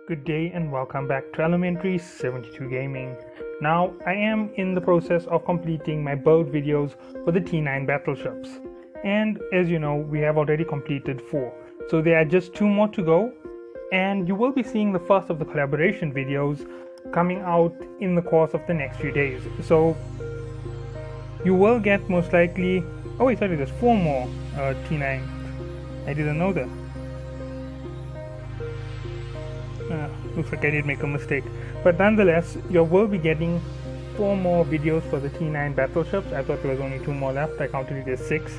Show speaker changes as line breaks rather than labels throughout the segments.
Good day and welcome back to Elementary 72 Gaming. Now, I am in the process of completing my build videos for the T9 battleships. And as you know, we have already completed 4. So there are just 2 more to go. And you will be seeing the first of the collaboration videos coming out in the course of the next few days. So you will get most likely... Oh wait, sorry, there's 4 more T9. I didn't know that. Looks like I did make a mistake, but nonetheless you will be getting 4 more videos for the T9 battleships. I thought there was only 2 more left. I counted it as 6.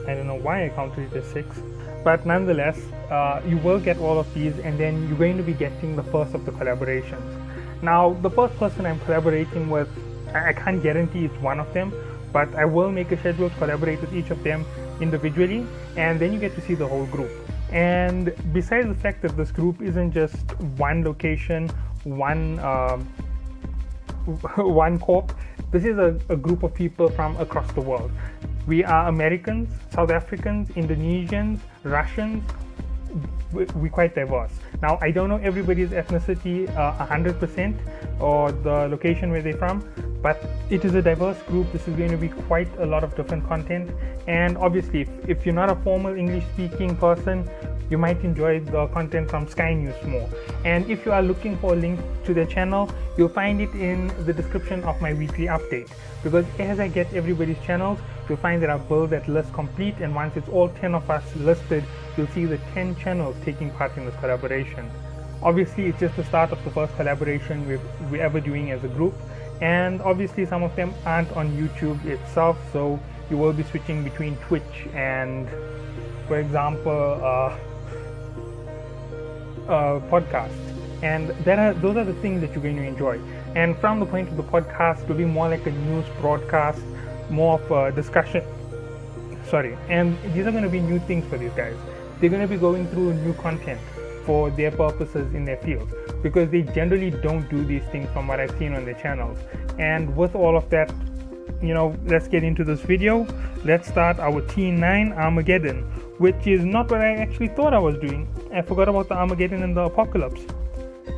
I don't know why I counted it as 6, but nonetheless you will get all of these, and then you're going to be getting the first of the collaborations. Now the first person I'm collaborating with, I can't guarantee it's one of them, but I will make a schedule to collaborate with each of them individually, and then you get to see the whole group. And besides the fact that this group isn't just one location, one corp, this is a group of people from across the world. We are Americans, South Africans, Indonesians, Russians. We're quite diverse. Now, I don't know everybody's ethnicity 100% or the location where they're from, but it is a diverse group. This is going to be quite a lot of different content, and obviously if you're not a formal English speaking person, you might enjoy the content from Sky News more. And if you are looking for a link to their channel, you'll find it in the description of my weekly update, because as I get everybody's channels, you'll find that I've built that list complete, and once it's all 10 of us listed, you'll see the 10 channels taking part in this collaboration. Obviously it's just the start of the first collaboration we're ever doing as a group, and obviously some of them aren't on YouTube itself, so you will be switching between Twitch and, for example, podcast, and those are the things that you're going to enjoy. And from the point of the podcast, it'll be more like a news broadcast, more of a discussion. And these are going to be new things for these guys. They're going to be going through new content for their purposes in their fields, because they generally don't do these things from what I've seen on their channels. And with all of that, let's get into this video. Let's start our T9 Armageddon, which is not what I actually thought I was doing. I forgot about the Armageddon and the Apocalypse.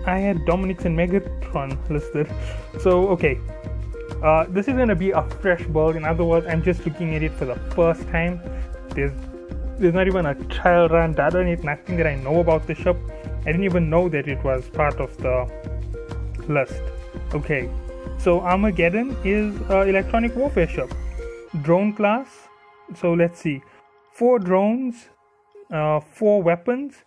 I had Dominic's and Megatron listed. So okay, this is going to be a fresh build. In other words, I'm just looking at it for the first time. There's not even a trial run done on it, nothing that I know about the ship. I didn't even know that it was part of the list. Okay, so Armageddon is an electronic warfare ship, drone class. So let's see, 4 drones, 4 weapons,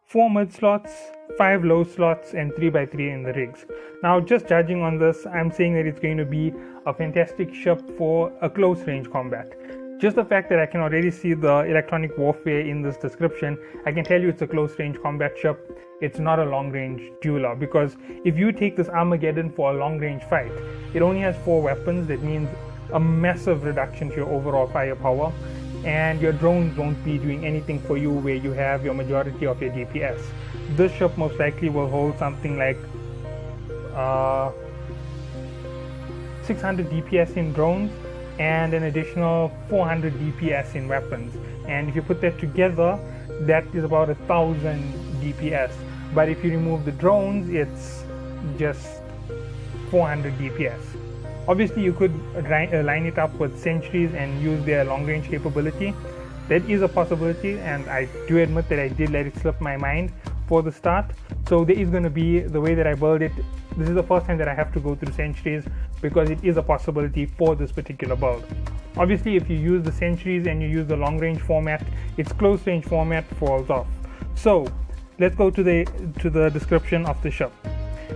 4 mid slots, 5 low slots, and 3x3 in the rigs. Now, just judging on this, I'm saying that it's going to be a fantastic ship for a close range combat. Just the fact that I can already see the electronic warfare in this description, I can tell you it's a close range combat ship. It's not a long range dueler, because if you take this Armageddon for a long range fight, it only has 4 weapons. That means a massive reduction to your overall firepower, and your drones won't be doing anything for you where you have your majority of your DPS. This ship most likely will hold something like 600 DPS in drones and an additional 400 DPS in weapons, and if you put that together, that is about 1,000 DPS. But if you remove the drones, it's just 400 DPS. Obviously you could line it up with sentries and use their long range capability. That is a possibility, and I do admit that I did let it slip my mind for the start. So there is going to be, the way that I build it, this is the first time that I have to go through sentries, because it is a possibility for this particular build. Obviously if you use the sentries and you use the long range format, its close range format falls off. So let's go to the description of the ship.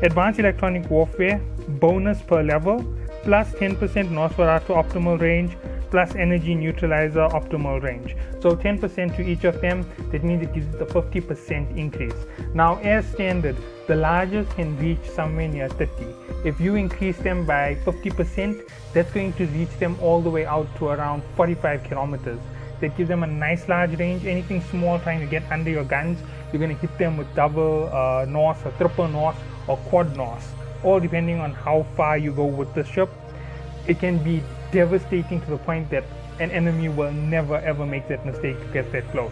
Advanced electronic warfare, bonus per level, plus 10% Nosferatu optimal range, plus energy neutralizer optimal range. So 10% to each of them. That means it gives it a 50% increase. Now, as standard, the largest can reach somewhere near 30. If you increase them by 50%, that's going to reach them all the way out to around 45 kilometers. That gives them a nice large range. Anything small trying to get under your guns, you're going to hit them with double Norse or triple Norse or quad Norse, all depending on how far you go with the ship. It can be devastating to the point that an enemy will never ever make that mistake to get that close.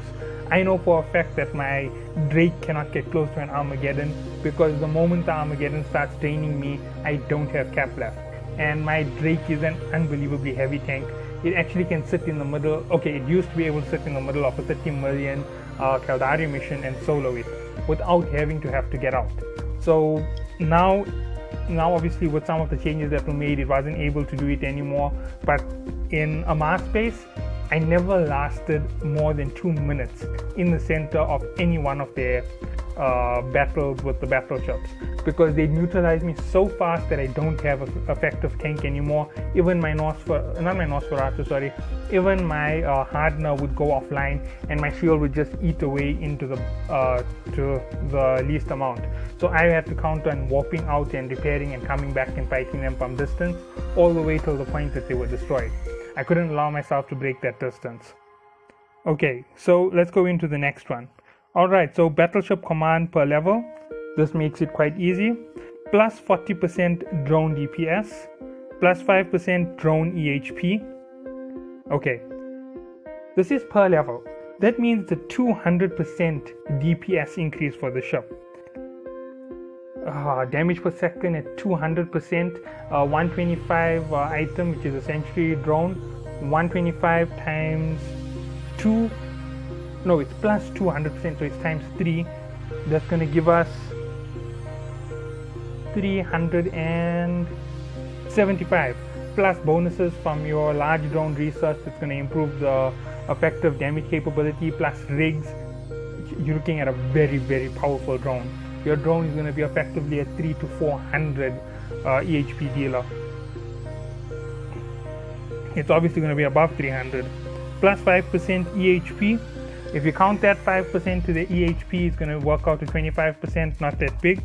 I know for a fact that my Drake cannot get close to an Armageddon, because the moment the Armageddon starts draining me, I don't have cap left. And my Drake is an unbelievably heavy tank. It actually can sit in the middle. Okay, it used to be able to sit in the middle of a 30 million Caldari mission and solo it without having to have to get out. So now obviously with some of the changes that were made, it wasn't able to do it anymore. But in a mass space, I never lasted more than 2 minutes in the center of any one of their battles with the battleships, because they neutralized me so fast that I don't have an effective tank anymore. Even my even my hardener would go offline, and my shield would just eat away into the to the least amount. So I had to count on warping out and repairing and coming back and fighting them from distance all the way till the point that they were destroyed. I couldn't allow myself to break that distance. Okay, so let's go into the next one. Alright, so battleship command per level. This makes it quite easy. Plus 40% drone DPS, plus 5% drone EHP. Okay, this is per level. That means it's a 200% DPS increase for the ship. Damage per second at 200%, 125 item, which is essentially drone, 125 times 2, no, it's plus 200%, so it's times 3. That's going to give us 375 plus bonuses from your large drone research. It's going to improve the effective damage capability, plus rigs. You're looking at a very, very powerful drone. Your drone is going to be effectively a 300 to 400 EHP dealer. It's obviously going to be above 300. Plus 5% EHP. If you count that 5% to the EHP, it's going to work out to 25%, not that big.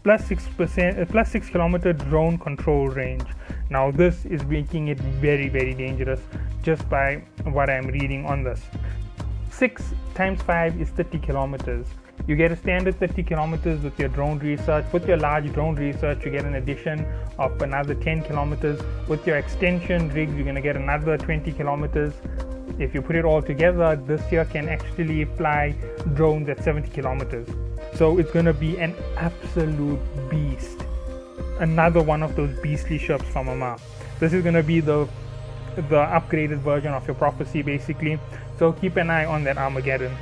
Plus 6%, plus 6 kilometer drone control range. Now this is making it very, very dangerous just by what I'm reading on this. 6 times 5 is 30 kilometers. You get a standard 30 kilometers with your drone research. With your large drone research, you get an addition of another 10 kilometers. With your extension rigs, you're going to get another 20 kilometers. If you put it all together, this here can actually fly drones at 70 kilometers. So it's going to be an absolute beast. Another one of those beastly ships from Amar. This is going to be the upgraded version of your prophecy, basically. So keep an eye on that Armageddon.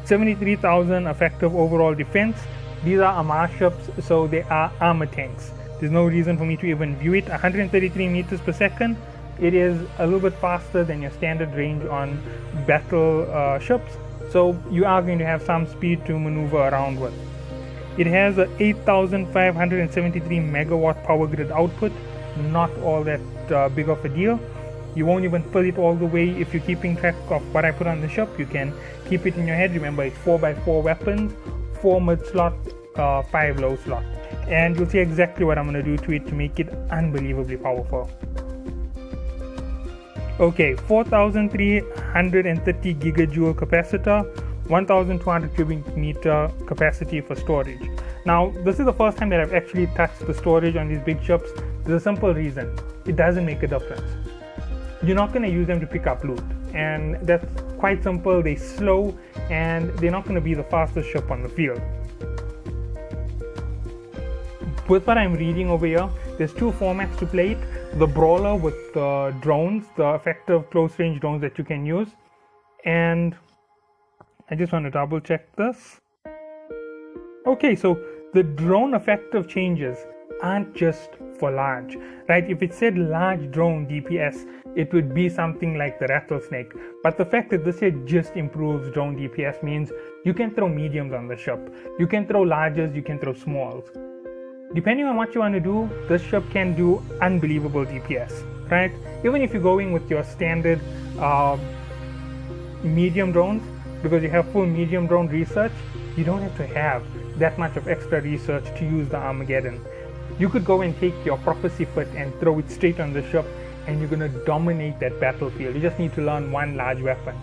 73,000 effective overall defense. These are Amar ships, so they are armor tanks. There's no reason for me to even view it. 133 meters per second. It is a little bit faster than your standard range on battle ships, so you are going to have some speed to maneuver around with. It has a 8,573 megawatt power grid output. Not all that big of a deal. You won't even fill it all the way. If you're keeping track of what I put on the ship, you can keep it in your head. Remember, it's 4x4 weapons, 4 mid slot, 5 low slot, and you'll see exactly what I'm going to do to it to make it unbelievably powerful. Okay, 4,330 gigajoule capacitor, 1,200 cubic meter capacity for storage. Now, this is the first time that I've actually touched the storage on these big ships. There's a simple reason. It doesn't make a difference. You're not going to use them to pick up loot, and that's quite simple. They're slow, and they're not going to be the fastest ship on the field. With what I'm reading over here, there's 2 formats to play it. The brawler with the drones, the effective close range drones that you can use. And I just want to double check this. Okay, so the drone effective changes aren't just for large, right? If it said large drone DPS, it would be something like the rattlesnake. But the fact that this here just improves drone DPS means you can throw mediums on the ship. You can throw larges, you can throw smalls. Depending on what you want to do, this ship can do unbelievable DPS, right? Even if you're going with your standard medium drones, because you have full medium drone research, you don't have to have that much of extra research to use the Armageddon. You could go and take your prophecy foot and throw it straight on the ship, and you're going to dominate that battlefield. You just need to learn one large weapon,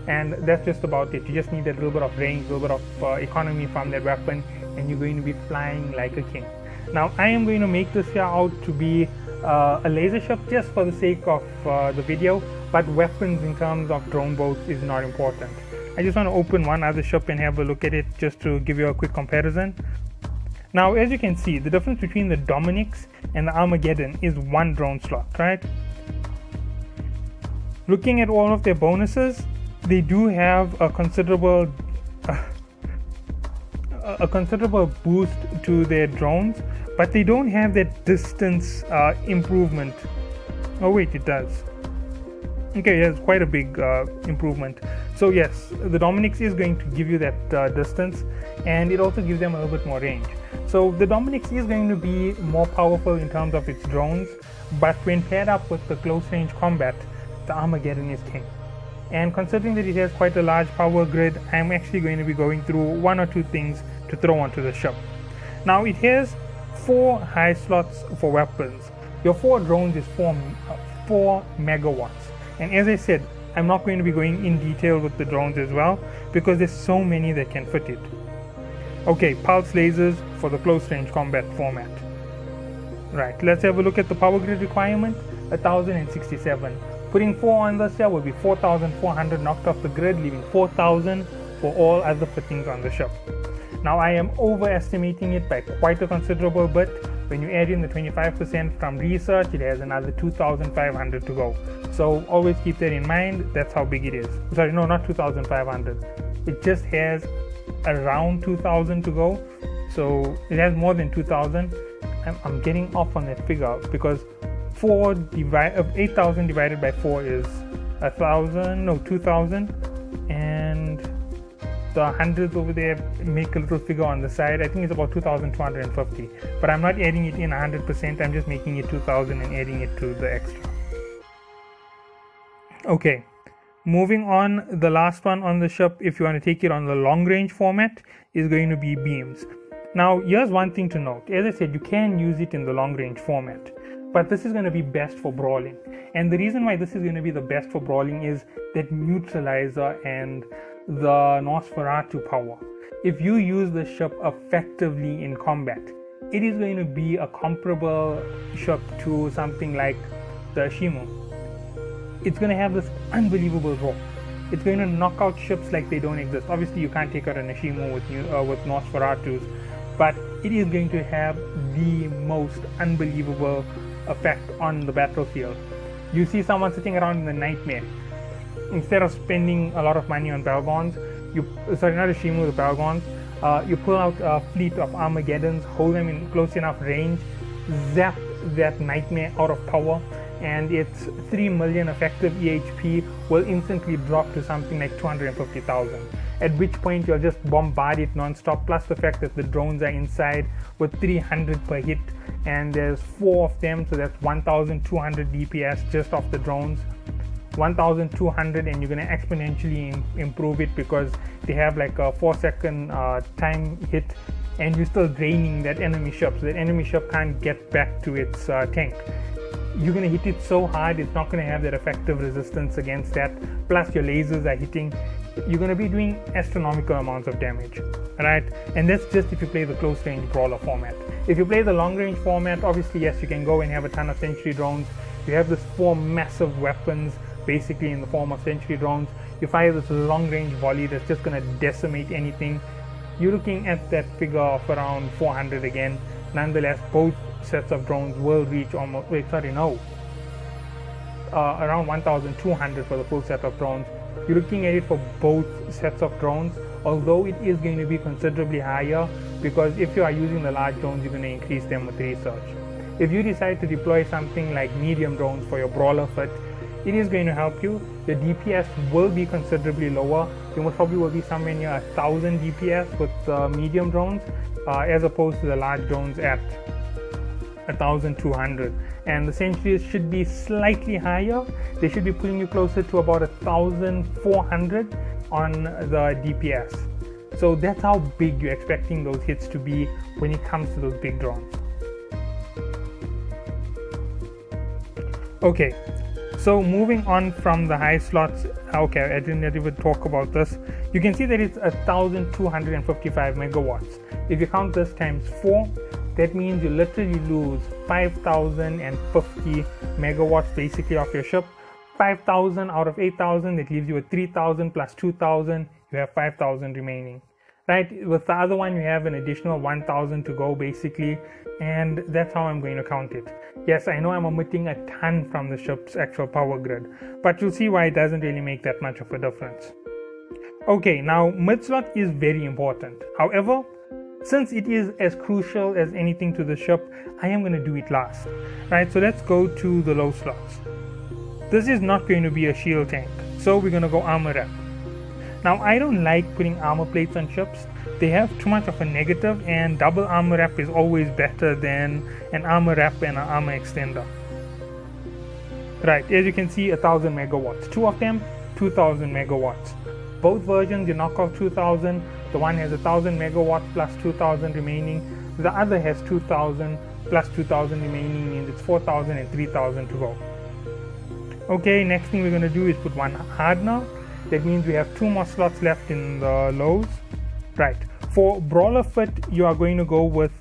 and that's just about it. You just need a little bit of range, a little bit of economy from that weapon, and you're going to be flying like a king. Now, I am going to make this here out to be a laser ship just for the sake of the video. but weapons in terms of drone boats is not important. I just want to open one other ship and have a look at it just to give you a quick comparison. Now, as you can see, the difference between the Dominic's and the Armageddon is one drone slot, right? Looking at all of their bonuses, they do have a considerable boost to their drones, but they don't have that distance improvement. Oh wait, it does. Okay, yes, quite a big improvement. So yes, the Dominic's is going to give you that distance, and it also gives them a little bit more range. So the Dominic's is going to be more powerful in terms of its drones, but when paired up with the close range combat, the Armageddon is king. And considering that it has quite a large power grid, I'm actually going to be going through one or two things to throw onto the ship. Now, it has 4 high slots for weapons. Your 4 drones is 4 megawatts. And as I said, I'm not going to be going in detail with the drones as well, because there's so many that can fit it. Okay, pulse lasers for the close range combat format. Right, let's have a look at the power grid requirement. 1067. Putting 4 on this here will be 4400 knocked off the grid, leaving 4000 for all other fittings on the ship. Now, I am overestimating it by quite a considerable bit. When you add in the 25% from research, it has another 2500 to go. So always keep that in mind. That's how big it is. Sorry, no, not 2500. It just has around 2000 to go. So it has more than 2000. I'm getting off on that figure because 8,000 divided by 4 is 2000, and the hundreds over there make a little figure on the side. I think it's about 2250, but I'm not adding it in 100%. I'm just making it 2000 and adding it to the extra. Okay, moving on, the last one on the ship, if you want to take it on the long range format, is going to be beams. Now, here's one thing to note. As I said, you can use it in the long range format, but this is going to be best for brawling. And the reason why this is going to be the best for brawling is that neutralizer and the Nosferatu power. If you use the ship effectively in combat, it is going to be a comparable ship to something like the Ashimu. It's going to have this unbelievable roar. It's going to knock out ships like they don't exist. Obviously, you can't take out an Ashimu with Nosferatus, but it is going to have the most unbelievable effect on the battlefield. You see someone sitting around in the nightmare. Instead of spending a lot of money on Balgons, not Ashimu, the Balgons, you pull out a fleet of Armageddons, hold them in close enough range, zap that nightmare out of power, and its 3 million effective EHP will instantly drop to something like 250,000. At which point you'll just bombard it non-stop, plus the fact that the drones are inside with 300 per hit, and there's 4 of them, so that's 1200 DPS just off the drones. 1200, and you're going to exponentially improve it because they have like a 4-second time hit, and you're still draining that enemy ship, so that enemy ship can't get back to its tank. You're going to hit it so hard, it's not going to have that effective resistance against that, plus your lasers are hitting. You're going to be doing astronomical amounts of damage, right? And that's just if you play the close range brawler format. If you play the long range format, obviously yes, you can go and have a ton of sentry drones. You have this 4 massive weapons basically in the form of sentry drones. You fire this long range volley that's just going to decimate anything. You're looking at that figure of around 400 again. Nonetheless, both sets of drones will reach almost, around 1200 for the full set of drones. You're looking at it for both sets of drones, although it is going to be considerably higher, because if you are using the large drones, you're going to increase them with research. If you decide to deploy something like medium drones for your brawler fit, it is going to help you. The DPS will be considerably lower. You most probably will be somewhere near 1000 DPS with the medium drones, as opposed to the large drones at 1200. And the sentries should be slightly higher. They should be putting you closer to about 1400 on the DPS. So that's how big you're expecting those hits to be when it comes to those big drones. Okay, so moving on from the high slots, okay, I didn't even talk about this. You can see that it's 1255 megawatts. If you count this times 4, that means you literally lose 5050 megawatts basically off your ship 5,000 out of 8,000, that leaves you with 3,000 plus 2,000, you have 5,000 remaining. Right, with the other one you have an additional 1,000 to go basically, and that's how I'm going to count it. Yes, I know I'm omitting a ton from the ship's actual power grid, but you'll see why it doesn't really make that much of a difference. Okay, now mid slot is very important. However, since it is as crucial as anything to the ship, I am going to do it last. Right, so let's go to the low slots. This is not going to be a shield tank, so we're going to go armor wrap. Now, I don't like putting armor plates on ships. They have too much of a negative, and double armor wrap is always better than an armor wrap and an armor extender. Right, as you can see, 1,000 megawatts. Two of them, 2,000 megawatts. Both versions, you knock off 2,000. The one has 1,000 megawatts plus 2,000 remaining. The other has 2,000 plus 2,000 remaining, means it's 4,000 and 3,000 to go. Okay, next thing we're going to do is put one hardener. That means we have 2 more slots left in the lows. Right, for brawler fit, you are going to go with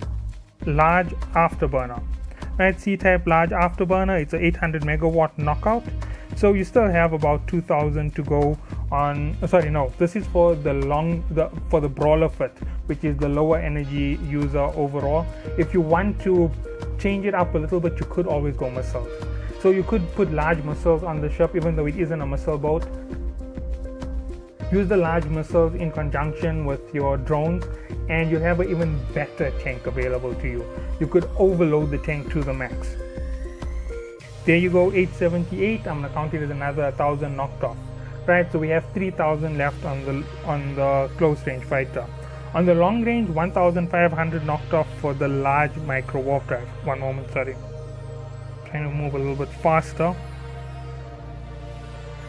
large afterburner. Right, C-type large afterburner, it's an 800 megawatt knockout. So you still have about 2,000 to go on. Sorry, no, this is for for the brawler fit, which is the lower energy user overall. If you want to change it up a little bit, you could always go missiles. So you could put large missiles on the ship, even though it isn't a missile boat. Use the large missiles in conjunction with your drones, and you have an even better tank available to you. You could overload the tank to the max. There you go, 878. I'm gonna count it as another 1,000 knocked off. Right, so we have 3,000 left on the close range fighter. On the long range, 1,500 knocked off for the large micro warp drive. One moment, sorry. Trying to move a little bit faster.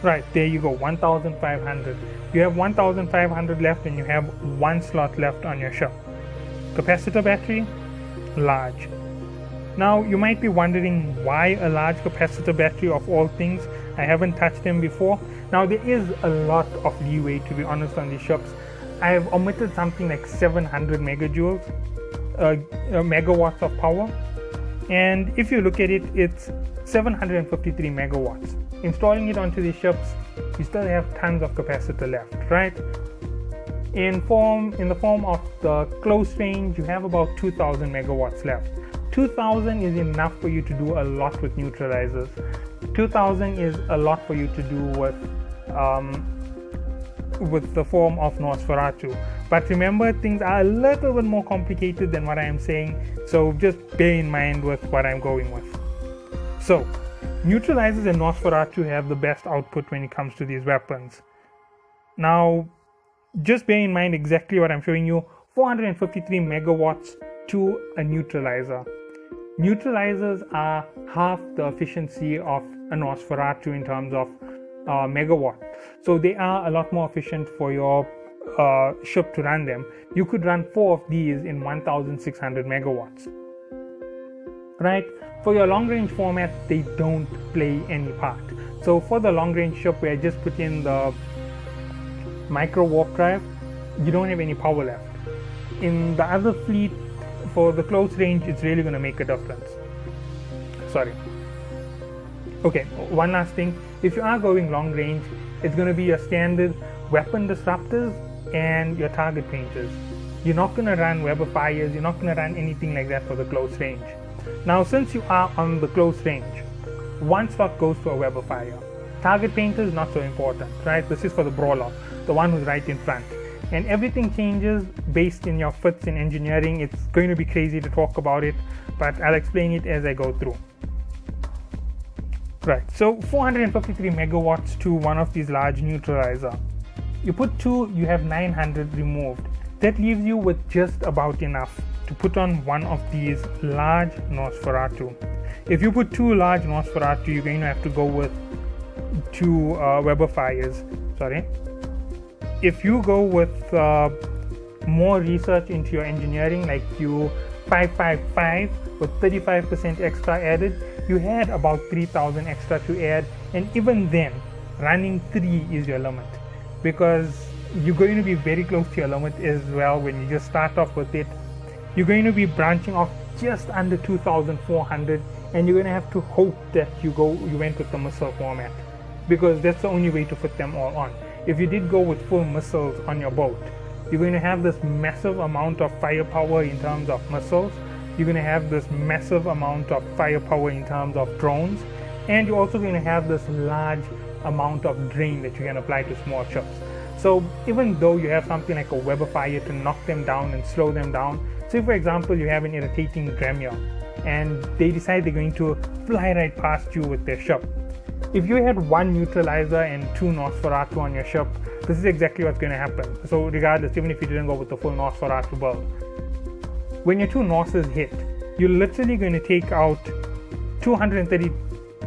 Right, there you go, 1,500. You have 1,500 left, and you have 1 slot left on your ship. Capacitor battery, large. Now, you might be wondering why a large capacitor battery of all things. I haven't touched them before. Now, there is a lot of leeway, to be honest, on these ships. I have omitted something like 700 megawatts of power. And if you look at it, it's 753 megawatts. Installing it onto these ships, you still have tons of capacitor left, right? In the form of the close range, you have about 2,000 megawatts left. 2,000 is enough for you to do a lot with neutralizers. 2,000 is a lot for you to do with the form of Nosferatu. But remember, things are a little bit more complicated than what I am saying, so just bear in mind with what I'm going with. So, neutralizers and Nosferatu have the best output when it comes to these weapons. Now, just bear in mind exactly what I'm showing you. 453 megawatts to a neutralizer. Neutralizers are half the efficiency of a Nosferatu in terms of megawatt. So they are a lot more efficient for your ship to run them. You could run 4 of these in 1,600 megawatts. Right? For your long range format, they don't play any part. So for the long range ship where I just put in the micro warp drive, you don't have any power left. In the other fleet, for the close range, it's really going to make a difference. Sorry. Okay, one last thing. If you are going long range, it's going to be your standard weapon disruptors and your target painters. You're not going to run Weber fires, you're not going to run anything like that for the close range. Now, since you are on the close range, 1 slot goes to a Weber fire. Target painter is not so important, right? This is for the brawler, the one who's right in front. And everything changes based in your fits in engineering. It's going to be crazy to talk about it, but I'll explain it as I go through. Right, so 453 megawatts to one of these large neutralizer. You put 2, you have 900 removed. That leaves you with just about enough to put on one of these large Nosferatu. If you put 2 large Nosferatu, you're going to have to go with 2 Weber fires. Sorry. If you go with more research into your engineering, like you 555 with 35% extra added, you had about 3,000 extra to add, and even then, running 3 is your limit, because you're going to be very close to your limit as well when you just start off with it. You're going to be branching off just under 2,400, and you're going to have to hope that you went with the missile format. because that's the only way to fit them all on. If you did go with full missiles on your boat, you're going to have this massive amount of firepower in terms of missiles. You're going to have this massive amount of firepower in terms of drones, and you're also going to have this large amount of drain that you can apply to small ships. So even though you have something like a web of fire to knock them down and slow them down, say for example you have an irritating Dremio and they decide they're going to fly right past you with their ship. If you had one neutralizer and two Nosferatu on your ship, this is exactly what's going to happen. So regardless, even if you didn't go with the full Nosferatu build, when your two Norses hit, you're literally going to take out 230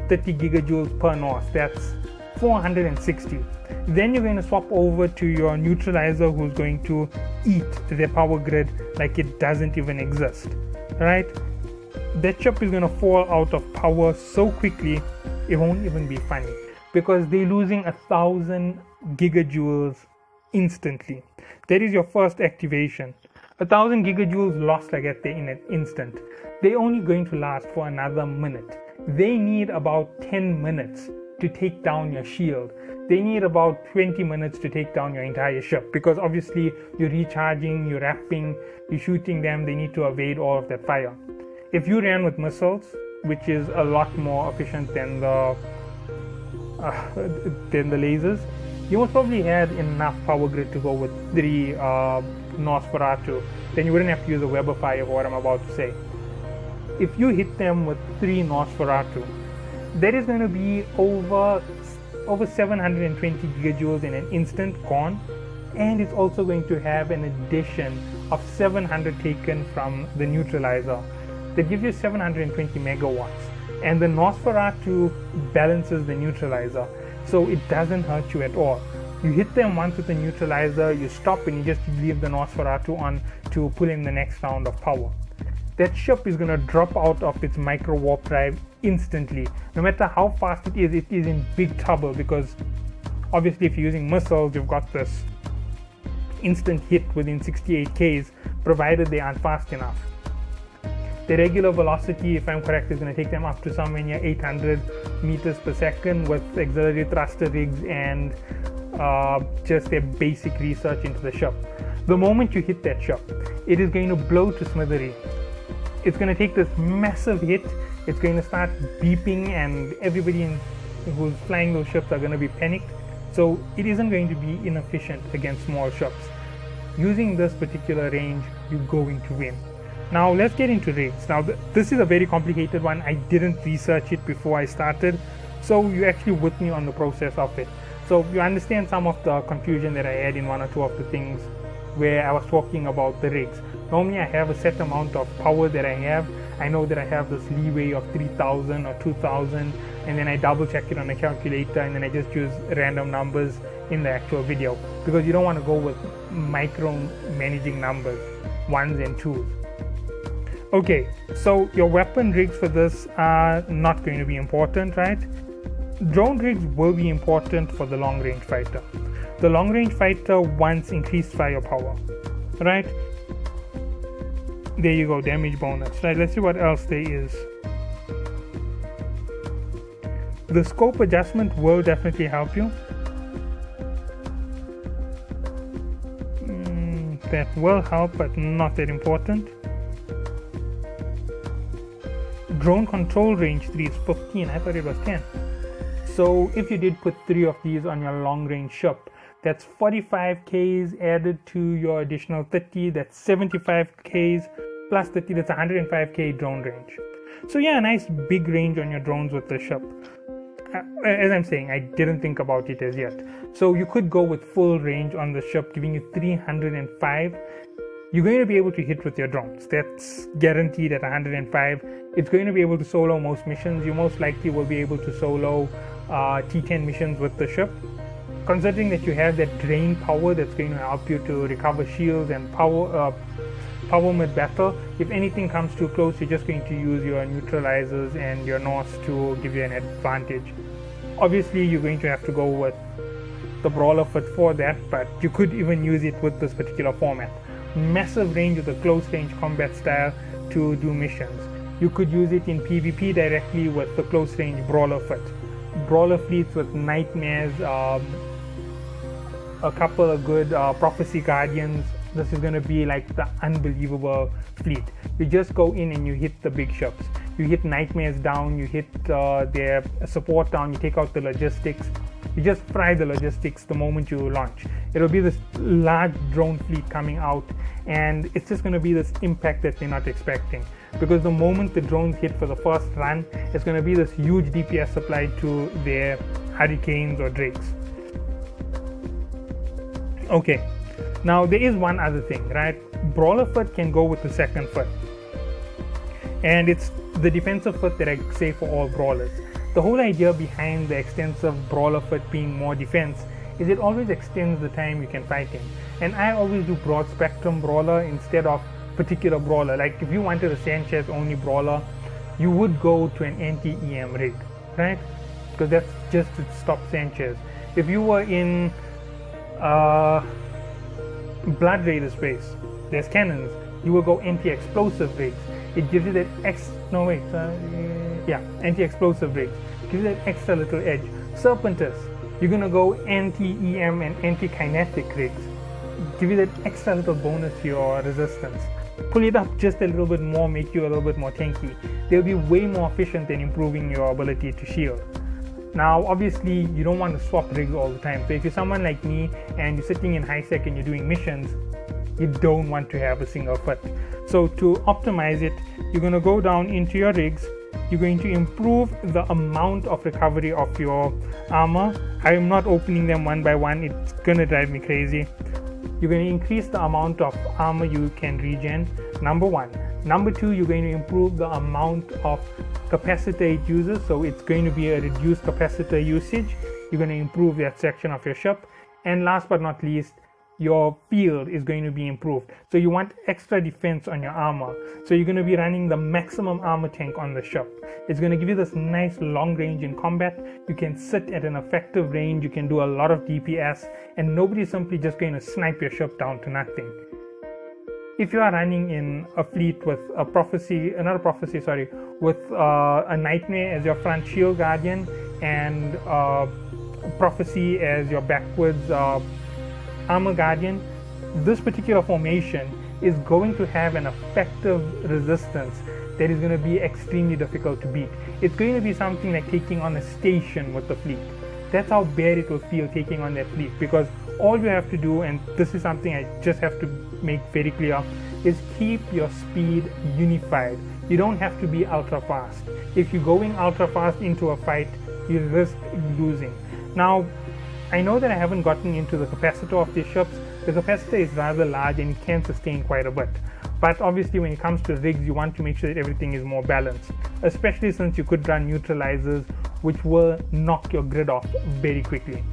gigajoules per Norse. That's 460. Then you're going to swap over to your neutralizer, who's going to eat their power grid like it doesn't even exist, right? That ship is going to fall out of power so quickly it won't even be funny, because they're losing 1,000 gigajoules instantly. That is your first activation. 1,000 gigajoules lost like that in an instant. They're only going to last for another minute. They need about 10 minutes to take down your shield. They need about 20 minutes to take down your entire ship, because obviously you're recharging, you're wrapping, you're shooting them. They need to evade all of that fire. If you ran with missiles, which is a lot more efficient than the lasers, you most probably had enough power grid to go with 3 Nosferatu. Then you wouldn't have to use a web of fire for what I'm about to say. If you hit them with 3 Nosferatu, that is going to be over 720 gigajoules in an instant gone, and it's also going to have an addition of 700 taken from the neutralizer. That gives you 720 megawatts, and the Nosferatu balances the neutralizer, so it doesn't hurt you at all. You hit them once with the neutralizer, you stop, and you just leave the Nosferatu on to pull in the next round of power. That ship is going to drop out of its micro warp drive instantly. No matter how fast it is in big trouble, because obviously if you're using missiles, you've got this instant hit within 68 Ks, provided they aren't fast enough. The regular velocity, if I'm correct, is going to take them up to somewhere near 800 meters per second with auxiliary thruster rigs and just their basic research into the ship. The moment you hit that ship, it is going to blow to smithereens. It's going to take this massive hit, it's going to start beeping, and everybody who's flying those ships are going to be panicked. So it isn't going to be inefficient against small ships. Using this particular range, you're going to win. Now let's get into rigs. Now this is a very complicated one. I didn't research it before I started, so you're actually with me on the process of it. So you understand some of the confusion that I had in one or two of the things where I was talking about the rigs. Normally I have a set amount of power that I have. I know that I have this leeway of 3,000 or 2,000, and then I double check it on a calculator, and then I just use random numbers in the actual video, because you don't want to go with micro managing numbers, 1s and 2s. Okay, so your weapon rigs for this are not going to be important, right? Drone rigs will be important for the long range fighter. The long range fighter wants increased firepower, right? There you go, damage bonus, right? Let's see what else there is. The scope adjustment will definitely help you. That will help, but not that important. Drone control range 3 is 15. I thought it was 10. So if you did put 3 of these on your long range ship, that's 45 Ks added to your additional 30. That's 75 Ks plus 30. That's 105 K drone range. So yeah, a nice big range on your drones with the ship. As I'm saying, I didn't think about it as yet. So you could go with full range on the ship, giving you 305. You're going to be able to hit with your drones. That's guaranteed at 105. It's going to be able to solo most missions. You most likely will be able to solo T10 missions with the ship. Considering that you have that drain power that's going to help you to recover shields and power mid-battle, if anything comes too close, you're just going to use your neutralizers and your Norse to give you an advantage. Obviously, you're going to have to go with the brawler foot for that, but you could even use it with this particular format. Massive range with a close range combat style to do missions. You could use it in PvP directly with the close range brawler foot. brawler fleets with nightmares, a couple of good prophecy guardians, this is going to be like the unbelievable fleet. You just go in and you hit the big ships. You hit nightmares down, you hit their support down, you take out the logistics. You just fry the logistics the moment you launch. It'll be this large drone fleet coming out, and it's just going to be this impact that they're not expecting. Because the moment the drones hit for the first run, it's going to be this huge DPS supplied to their Hurricanes or Drakes. Okay, now there is one other thing, right? Brawler foot can go with the second foot, and it's the defensive foot that I say for all brawlers. The whole idea behind the extensive brawler foot being more defense is it always extends the time you can fight in. And I always do broad spectrum brawler instead of particular brawler. Like if you wanted a Sanchez only brawler, you would go to an anti-EM rig, right? Because that's just to stop Sanchez. If you were in Blood Raider space, there's cannons, you will go anti-explosive rigs. It gives you that anti-explosive rigs. Gives you that extra little edge. Serpentis, you're gonna go anti-EM and anti-kinetic rigs. Give you that extra little bonus to your resistance. Pull it up just a little bit more, make you a little bit more tanky. They'll be way more efficient in improving your ability to shield. Now, obviously, you don't want to swap rigs all the time. So if you're someone like me and you're sitting in high sec and you're doing missions, you don't want to have a single foot. So to optimize it, you're going to go down into your rigs. You're going to improve the amount of recovery of your armor. I am not opening them one by one. It's going to drive me crazy. You're going to increase the amount of armor you can regen, number one. Number two, you're going to improve the amount of capacitor it uses. So it's going to be a reduced capacitor usage. You're going to improve that section of your ship. And last but not least, your field is going to be improved. So you want extra defense on your armor. So you're going to be running the maximum armor tank on the ship. It's going to give you this nice long range in combat. You can sit at an effective range. You can do a lot of DPS, and nobody's simply just going to snipe your ship down to nothing. If you are running in a fleet with a a Nightmare as your front shield guardian and Prophecy as your backwards armor guardian, this particular formation is going to have an effective resistance that is going to be extremely difficult to beat. It's going to be something like taking on a station with the fleet. That's how bad it will feel taking on that fleet, because all you have to do, and this is something I just have to make very clear, is keep your speed unified. You don't have to be ultra fast. If you're going ultra fast into a fight, you risk losing. Now, I know that I haven't gotten into the capacitor of these ships. The capacitor is rather large and it can sustain quite a bit. But obviously when it comes to rigs, you want to make sure that everything is more balanced, especially since you could run neutralizers which will knock your grid off very quickly.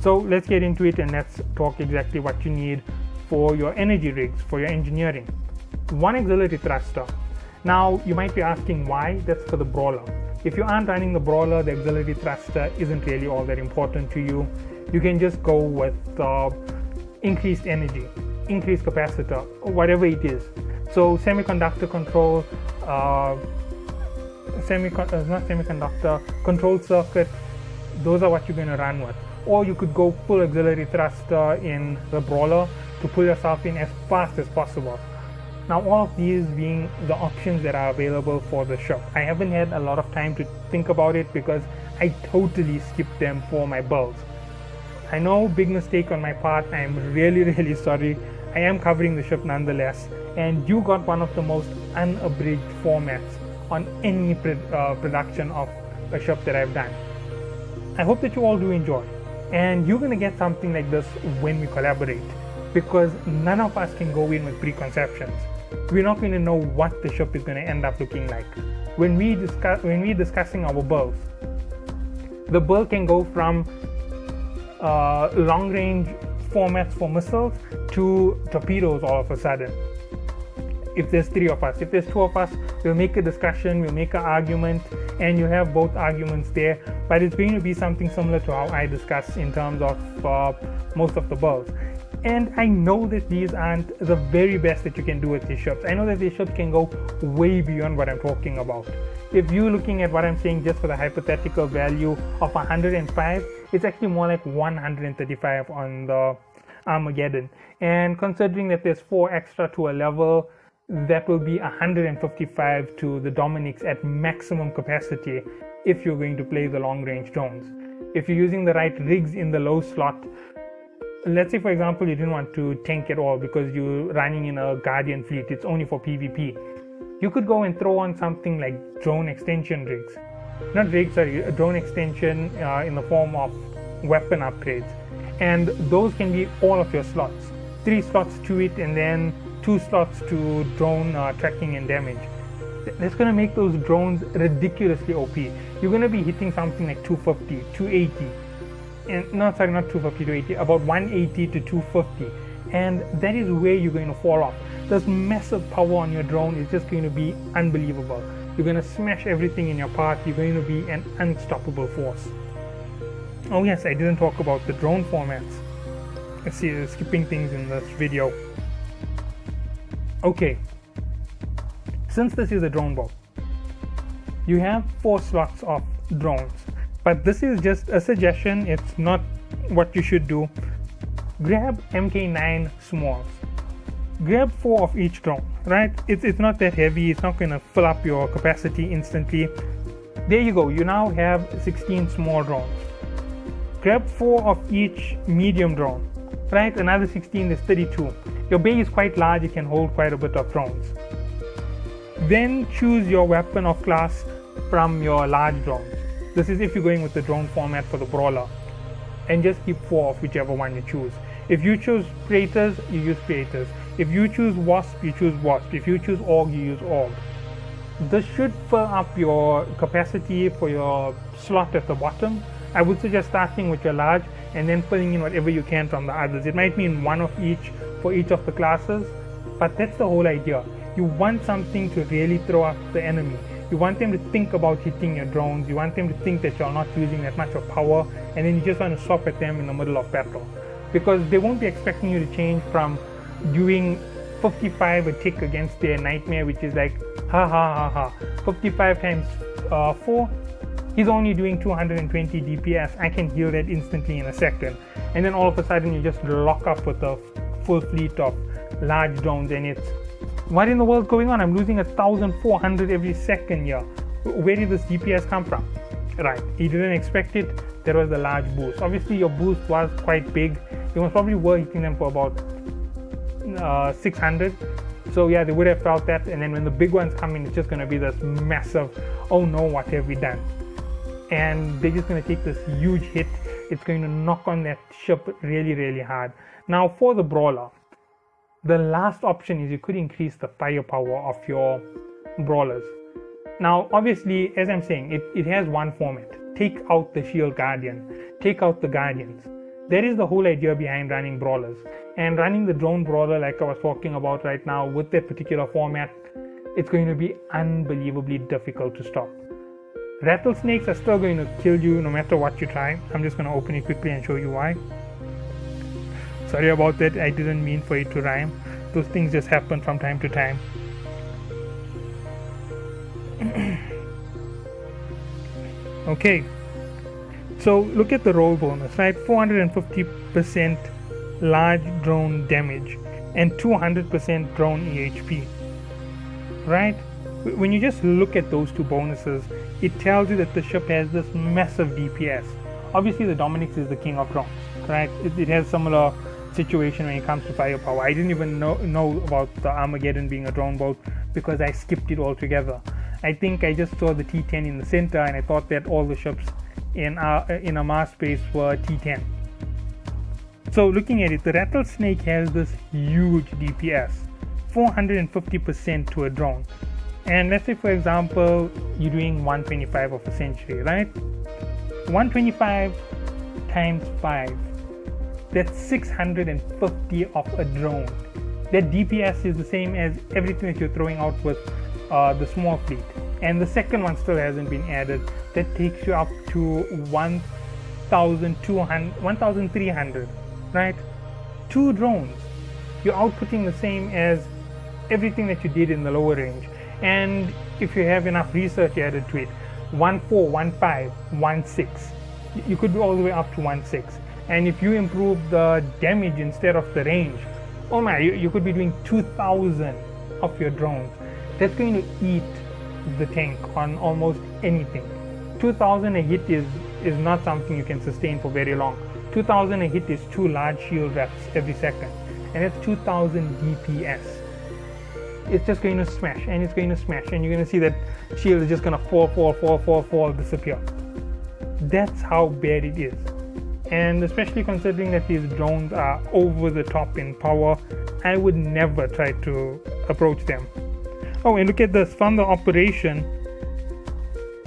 So let's get into it and let's talk exactly what you need for your energy rigs, for your engineering. One auxiliary thruster. Now you might be asking why. That's for the brawler. If you aren't running the brawler, the auxiliary thruster isn't really all that important to you. You can just go with increased energy, increased capacitor, or whatever it is. So semiconductor control, control circuit, those are what you're going to run with. Or you could go full auxiliary thruster in the brawler to pull yourself in as fast as possible. Now, all of these being the options that are available for the shop. I haven't had a lot of time to think about it because I totally skipped them for my builds. I know, big mistake on my part. I am really sorry. I am covering the ship nonetheless, and you got one of the most unabridged formats on any production of a ship that I've done. I hope that you all do enjoy, and you're going to get something like this when we collaborate, because none of us can go in with preconceptions. We're not going to know what the ship is going to end up looking like. When we're discussing our builds, the build can go from long range formats for missiles to torpedoes all of a sudden. If there's three of us, if there's two of us, we'll make a discussion, we'll make an argument, and you have both arguments there, but it's going to be something similar to how I discuss in terms of most of the builds. And I know that these aren't the very best that you can do with these ships. I know that these ships can go way beyond what I'm talking about. if you're looking at what I'm saying just for the hypothetical value of 105, it's actually more like 135 on the Armageddon. And considering that there's 4 extra to a level, that will be 155 to the Dominics at maximum capacity if you're going to play the long range drones. If you're using the right rigs in the low slot, let's say for example you didn't want to tank at all because you're running in a Guardian fleet, it's only for PvP, you could go and throw on something like drone extension rigs. Not rigs, sorry, a drone extension in the form of weapon upgrades. And those can be all of your slots. 3 slots to it and then 2 slots to drone tracking and damage. That's going to make those drones ridiculously OP. You're going to be hitting something like 250, 280. And not 250 to 80, about 180 to 250. And that is where you're going to fall off. This massive power on your drone is just going to be unbelievable. You're going to smash everything in your path. You're going to be an unstoppable force. Oh yes, I didn't talk about the drone formats. Let's see, skipping things in this video. Okay, since this is a drone boat, you have 4 slots of drones, but this is just a suggestion, it's not what you should do. Grab MK9 smalls. Grab 4 of each drone, right? It's not that heavy, it's not going to fill up your capacity instantly. There you go, you now have 16 small drones. Grab 4 of each medium drone, right? Another 16 is 32. Your bay is quite large, it can hold quite a bit of drones. Then choose your weapon of class from your large drones. This is if you're going with the drone format for the brawler. And just keep 4 of whichever one you choose. If you choose Praetors, you use Praetors. If you choose Wasp, you choose Wasp. If you choose Org, you use Org. This should fill up your capacity for your slot at the bottom. I would suggest starting with your large and then filling in whatever you can from the others. It might mean 1 of each for each of the classes, but that's the whole idea. You want something to really throw off the enemy. You want them to think about hitting your drones. You want them to think that you're not using that much of power, and then you just want to swap at them in the middle of battle. Because they won't be expecting you to change from doing 55 a tick against their nightmare, which is like, ha ha ha ha, 55 times 4, he's only doing 220 DPS, I can heal that instantly in a second. And then all of a sudden you just lock up with a full fleet of large drones and it's, what in the world's going on? I'm losing 1,400 every second here. Where did this DPS come from? Right, he didn't expect it. There was a large boost. Obviously your boost was quite big. You most probably were hitting them for about 600. So yeah, they would have felt that, and then when the big ones come in, it's just going to be this massive, oh no, what have we done? And they're just going to take this huge hit. It's going to knock on that ship really, really hard. Now for the brawler, the last option is you could increase the firepower of your brawlers. Now obviously, as I'm saying, it has one format. Take out the Shield Guardian, take out the Guardians. That is the whole idea behind running brawlers. And running the drone brawler like I was talking about right now with that particular format, it's going to be unbelievably difficult to stop. Rattlesnakes are still going to kill you no matter what you try. I'm just going to open it quickly and show you why. Sorry about that, I didn't mean for it to rhyme. Those things just happen from time to time. Okay, so look at the roll bonus, right? 450% large drone damage and 200% drone EHP, right? When you just look at those two bonuses, it tells you that the ship has this massive DPS. Obviously the Dominics is the king of drones, right? It has similar situation when it comes to firepower. I didn't even know about the Armageddon being a drone boat because I skipped it altogether. I think I just saw the T10 in the center and I thought that all the ships in a Mars space were T10. So looking at it, the Rattlesnake has this huge DPS, 450% to a drone. And let's say for example, you're doing 125 of a century, right? 125 times 5, that's 650 of a drone. That DPS is the same as everything that you're throwing out with the small fleet. And the second one still hasn't been added. That takes you up to 1,300, right? 2 drones. You're outputting the same as everything that you did in the lower range. And if you have enough research added to it, 1.4, 1.5, 1.6. You could do all the way up to 1.6. And if you improve the damage instead of the range, oh my, you could be doing 2,000 of your drones. That's going to eat the tank on almost anything. 2,000 a hit is not something you can sustain for very long. 2,000 a hit is 2 large shield reps every second, and it's 2,000 DPS. It's just going to smash, and it's going to smash, and you're going to see that shield is just going to fall, disappear. That's how bad it is. And especially considering that these drones are over the top in power, I would never try to approach them. Oh, and look at this, from the operation,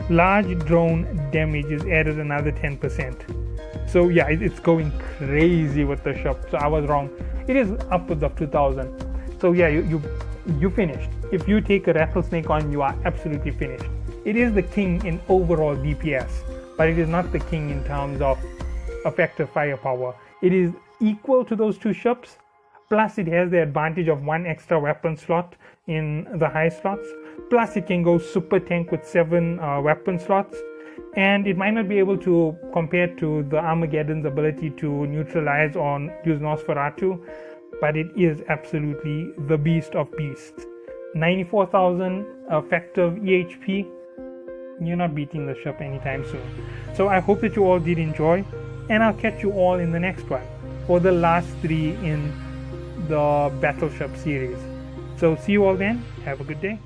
large drone damage is added another 10%. So yeah, it's going crazy with the shop. So I was wrong. It is upwards of 2,000. So yeah, you finished. If you take a rattlesnake on, you are absolutely finished. It is the king in overall DPS, but it is not the king in terms of effective firepower. It is equal to those two ships, plus it has the advantage of 1 extra weapon slot in the high slots, plus it can go super tank with 7 weapon slots, and it might not be able to compare to the Armageddon's ability to neutralize or use Nosferatu, but it is absolutely the beast of beasts. 94,000 effective EHP, you're not beating the ship anytime soon. So I hope that you all did enjoy, and I'll catch you all in the next one for the last 3 in the Battleship series. So see you all then. Have a good day.